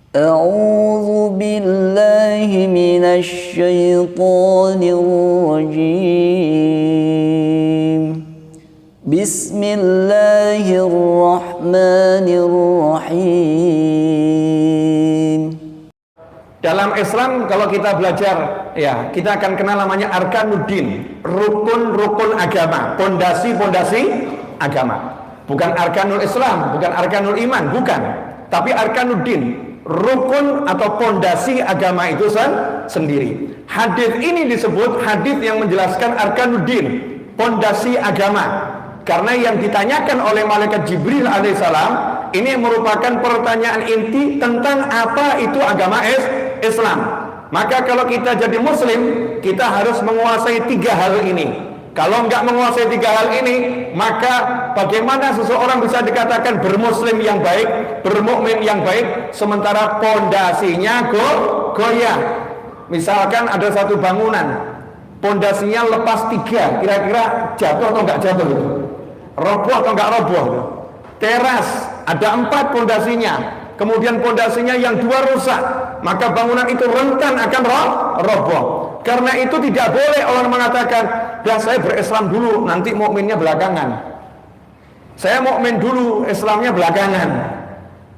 أعوذ بالله من الشيطان الرجيم. بسم الله الرحمن الرحيم. Dalam Islam kalau kita belajar, ya kita akan kenal namanya Arkanuddin, rukun-rukun agama, pondasi-pondasi agama. Bukan Arkanul Islam, bukan Arkanul Iman, bukan. Tapi Arkanuddin, rukun atau pondasi agama itu sendiri. Hadis ini disebut hadis yang menjelaskan Arkanuddin, pondasi agama. Karena yang ditanyakan oleh malaikat Jibril alaihissalam ini merupakan pertanyaan inti tentang apa itu agama Islam. Maka kalau kita jadi muslim, kita harus menguasai 3 hal ini. Kalau nggak menguasai 3 hal ini, maka bagaimana seseorang bisa dikatakan bermuslim yang baik, bermukmin yang baik, sementara pondasinya goyah. Misalkan ada satu bangunan, pondasinya lepas 3, kira-kira jatuh atau nggak jatuh? Roboh atau nggak roboh? Teras ada 4 pondasinya, kemudian pondasinya yang 2 rusak, maka bangunan itu rentan akan roboh. Karena itu tidak boleh orang mengatakan, "Dah saya berislam dulu, nanti mukminnya belakangan. Saya mukmin dulu, Islamnya belakangan.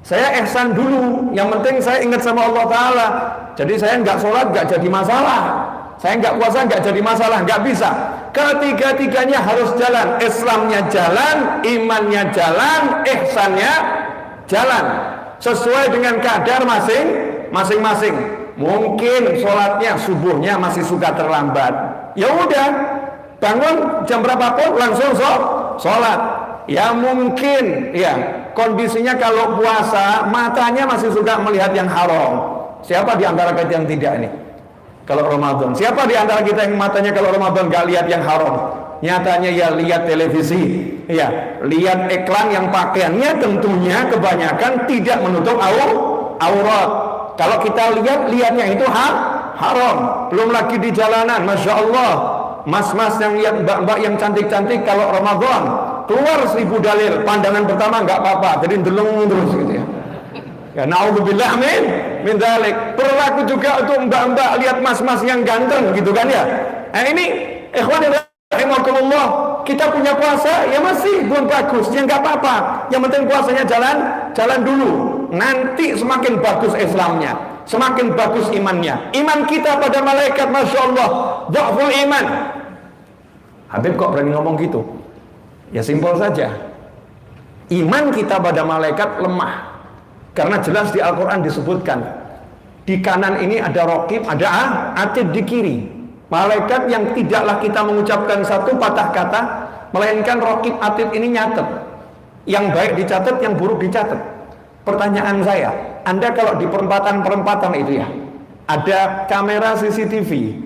Saya ihsan dulu, yang penting saya ingat sama Allah Ta'ala. Jadi saya nggak sholat nggak jadi masalah. Saya nggak puasa nggak jadi masalah." Nggak bisa. Ketiga-tiganya harus jalan. Islamnya jalan, imannya jalan, ihsannya jalan, sesuai dengan kadar masing-masing. Mungkin sholatnya subuhnya masih suka terlambat, ya udah bangun jam berapapun langsung sholat. Ya mungkin ya kondisinya kalau puasa matanya masih suka melihat yang haram. Siapa di antara kita yang tidak ini? Kalau Ramadan, siapa di antara kita yang matanya kalau Ramadan gak lihat yang haram? Nyatanya ya lihat televisi, ya lihat iklan yang pakaiannya tentunya kebanyakan tidak menutup aurat. Kalau kita lihatnya itu haram. Belum lagi di jalanan, masya Allah, mas-mas yang lihat mbak-mbak yang cantik-cantik kalau Ramadan keluar 1000 dalil, pandangan pertama nggak apa-apa, jadi deleng terus gitu ya. Ya naudzubillah min dzalik. Berlaku juga untuk mbak-mbak lihat mas-mas yang ganteng gitu kan ya. Nah ini ikhwan rahimakumullah, kita punya puasa ya masih belum bagus, ya nggak apa-apa. Yang penting puasanya jalan dulu. Nanti semakin bagus Islamnya, semakin bagus imannya. Iman kita pada malaikat, masya Allah, dhaful iman. Habib kok berani ngomong gitu? Ya simpel saja. Iman kita pada malaikat lemah. Karena jelas di Al-Quran disebutkan, di kanan ini ada raqib, ada atid di kiri. Malaikat yang tidaklah kita mengucapkan satu patah kata, melainkan raqib atid ini nyatet. Yang baik dicatat, yang buruk dicatat. Pertanyaan saya, Anda kalau di perempatan-perempatan itu ya, ada kamera CCTV.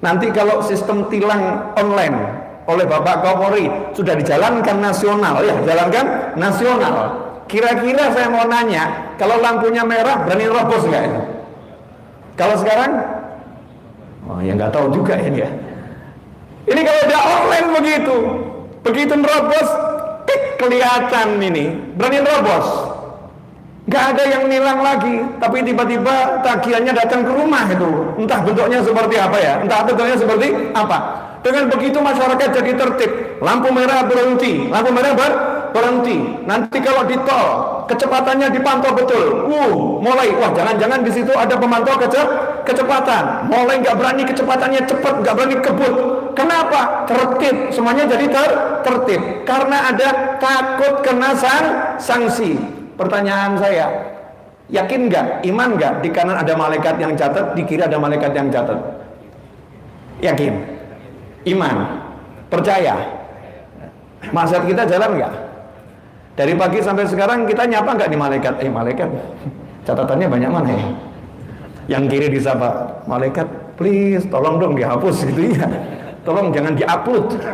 Nanti kalau sistem tilang online oleh Bapak Kapolri sudah dijalankan nasional, ya jalankan nasional. Kira-kira saya mau nanya, kalau lampunya merah berani robos nggak itu? Kalau sekarang, oh ya nggak tahu juga ini ya. Ini kalau udah online begitu nerobos, kelihatan ini, berani robos. Nggak ada yang nilang lagi, tapi tiba-tiba tagihannya datang ke rumah itu. Entah bentuknya seperti apa ya, entah bentuknya seperti apa. Dengan begitu masyarakat jadi tertib. Lampu merah berhenti, lampu merah berhenti. Nanti kalau di tol, kecepatannya dipantau betul. Mulai, wah jangan-jangan di situ ada pemantau kecepatan. Mulai nggak berani kecepatannya cepat, nggak berani kebut. Kenapa? Tertib, semuanya jadi tertib. Karena ada takut kena sanksi. Pertanyaan saya, yakin nggak, iman nggak di kanan ada malaikat yang catat, di kiri ada malaikat yang catat? Yakin? Iman? Percaya? Maksiat kita jalan nggak? Dari pagi sampai sekarang kita nyapa nggak di malaikat? Malaikat, catatannya banyak mana ya? Yang kiri disapa, malaikat, please tolong dong dihapus gitu ya. Tolong jangan diupload.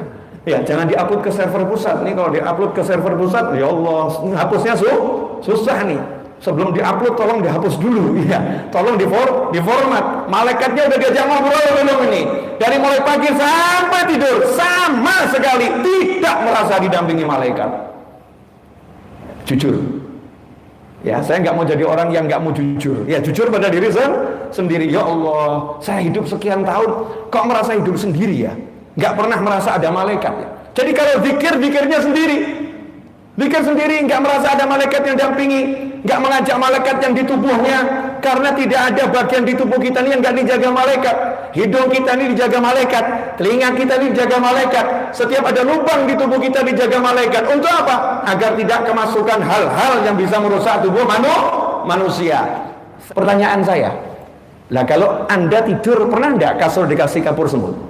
Ya, jangan diupload ke server pusat. Nih kalau diupload ke server pusat, ya Allah, hapusnya susah nih. Sebelum diupload tolong dihapus dulu ya. Tolong diformat. Malaikatnya udah diajak ngobrol belum ini? Dari mulai pagi sampai tidur sama sekali tidak merasa didampingi malaikat. Jujur. Ya, saya nggak mau jadi orang yang nggak mau jujur. Ya, jujur pada diri sendiri. Ya Allah, saya hidup sekian tahun, kok merasa hidup sendiri ya? Nggak pernah merasa ada malaikat ya. Jadi kalau zikirnya sendiri. Zikir sendiri, nggak merasa ada malaikat yang dampingi, nggak mengajak malaikat yang di tubuhnya, karena tidak ada bagian di tubuh kita ini yang nggak dijaga malaikat. Hidung kita ini dijaga malaikat, telinga kita ini dijaga malaikat, setiap ada lubang di tubuh kita dijaga malaikat. Untuk apa? Agar tidak kemasukan hal-hal yang bisa merusak tubuh manusia. Pertanyaan saya, lah kalau Anda tidur, pernah nggak kasur dikasih kapur semut?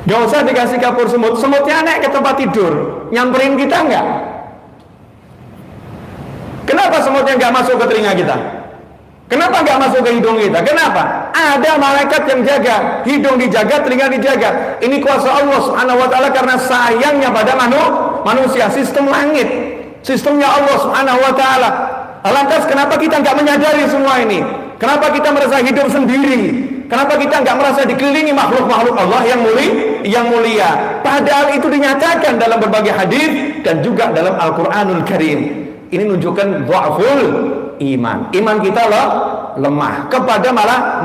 Gak usah dikasih kapur semut, semutnya naik ke tempat tidur, nyamperin kita enggak? Kenapa semutnya enggak masuk ke telinga kita? Kenapa enggak masuk ke hidung kita? Kenapa? Ada malaikat yang jaga, hidung dijaga, telinga dijaga. Ini kuasa Allah Subhanahu wa taala karena sayangnya pada manusia, sistem langit, sistemnya Allah Subhanahu wa taala. Lantas kenapa kita enggak menyadari semua ini? Kenapa kita merasa hidup sendiri? Kenapa kita nggak merasa dikelilingi makhluk-makhluk Allah yang mulia? Padahal itu dinyatakan dalam berbagai hadis dan juga dalam Al-Quranul Karim. Ini menunjukkan dha'ful iman. Iman kita lemah kepada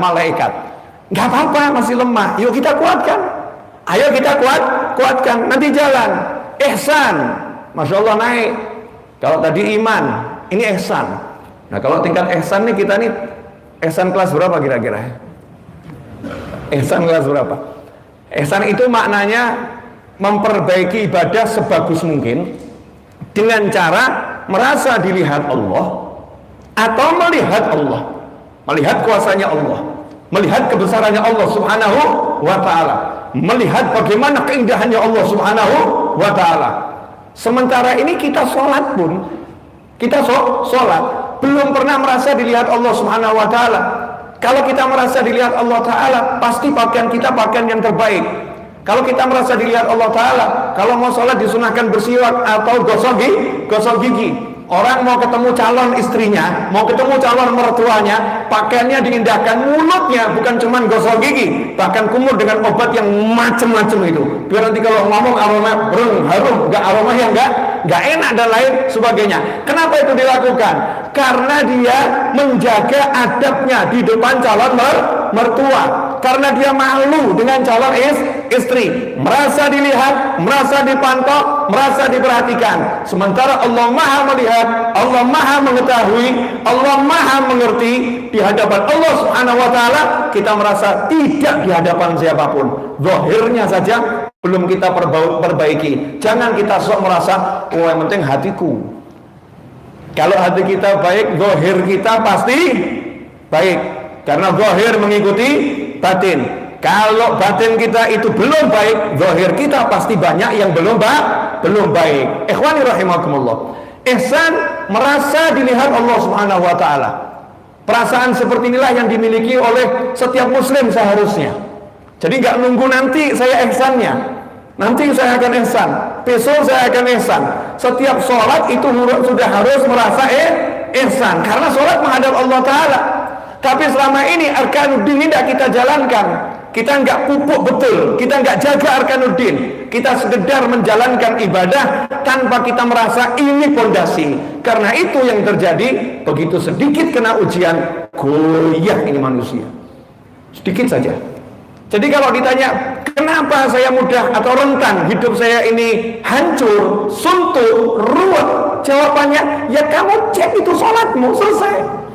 malaikat. Nggak apa-apa, masih lemah. Yuk kita kuatkan. Ayo kita kuatkan. Nanti jalan. Ihsan. Masya Allah naik. Kalau tadi iman, ini ihsan. Nah kalau tingkat ihsan nih kita nih ihsan kelas berapa kira-kira? Ihsan kelas berapa? Ihsan itu maknanya memperbaiki ibadah sebagus mungkin dengan cara merasa dilihat Allah atau melihat Allah, melihat kuasanya Allah, melihat kebesarannya Allah Subhanahu wa ta'ala, melihat bagaimana keindahannya Allah Subhanahu wa ta'ala. Sementara ini kita sholat pun, kita sholat belum pernah merasa dilihat Allah Subhanahu wa ta'ala. Kalau kita merasa dilihat Allah Ta'ala, pasti pakaian kita pakaian yang terbaik. Kalau kita merasa dilihat Allah Ta'ala, kalau mau sholat disunahkan bersiwak atau gosok gigi. Orang mau ketemu calon istrinya, mau ketemu calon mertuanya, pakaiannya diindahkan, mulutnya bukan cuma gosok gigi, bahkan kumur dengan obat yang macam-macam itu. Biar nanti kalau ngomong aroma harum, nggak aroma yang nggak enak dan lain sebagainya. Kenapa itu dilakukan? Karena dia menjaga adabnya di depan calon mertua. Karena dia malu dengan calon istri, merasa dilihat, merasa dipantau, merasa diperhatikan. Sementara Allah Maha melihat, Allah Maha mengetahui, Allah Maha mengerti. Di hadapan Allah Subhanahu wa ta'ala kita merasa tidak di hadapan siapapun. Zahirnya saja belum kita perbaiki. Jangan kita sok merasa, oh yang penting hatiku. Kalau hati kita baik, zahir kita pasti baik. Karena zahir mengikuti batin. Kalau batin kita itu belum baik, zahir kita pasti banyak yang belum baik. Ikhwani rahimakumullah. Ihsan merasa dilihat Allah Subhanahu wa ta'ala. Perasaan seperti inilah yang dimiliki oleh setiap muslim seharusnya. Jadi nggak nunggu nanti saya ihsannya, nanti saya akan ihsan, besok saya akan ihsan. Setiap sholat itu sudah harus merasa ihsan, karena sholat menghadap Allah Ta'ala. Tapi selama ini arkanuddin ini tidak kita jalankan. Kita nggak pupuk betul, kita nggak jaga arkanuddin. Kita sekedar menjalankan ibadah tanpa kita merasa ini pondasi. Karena itu yang terjadi, begitu sedikit kena ujian, goyah ini manusia. Sedikit saja. Jadi kalau ditanya, kenapa saya mudah atau rentan hidup saya ini hancur, suntuk, ruwet? Jawabannya, ya kamu cek itu sholatmu, selesai.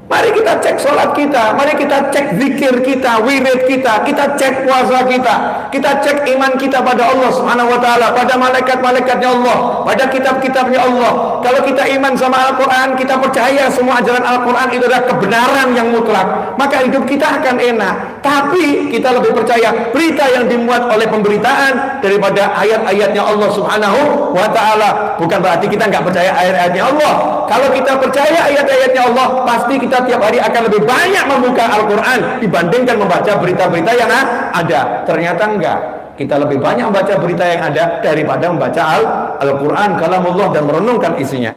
Mari kita cek sholat kita, mari kita cek zikir kita, wirid kita cek puasa kita cek iman kita pada Allah Subhanahu wa ta'ala, pada malaikat-malaikatnya Allah, pada kitab-kitabnya Allah. Kalau kita iman sama Al-Quran, kita percaya semua ajaran Al-Quran itu adalah kebenaran yang mutlak, maka hidup kita akan enak. Tapi kita lebih percaya berita yang dimuat oleh pemberitaan daripada ayat-ayatnya Allah Subhanahu wa ta'ala. Bukan berarti kita nggak percaya ayat-ayatnya Allah. Kalau kita percaya ayat-ayatnya Allah, pasti kita tiap hari akan lebih banyak membuka Al-Quran dibandingkan membaca berita-berita yang ada. Ternyata enggak. Kita lebih banyak membaca berita yang ada daripada membaca Al-Quran kalamullah dan merenungkan isinya.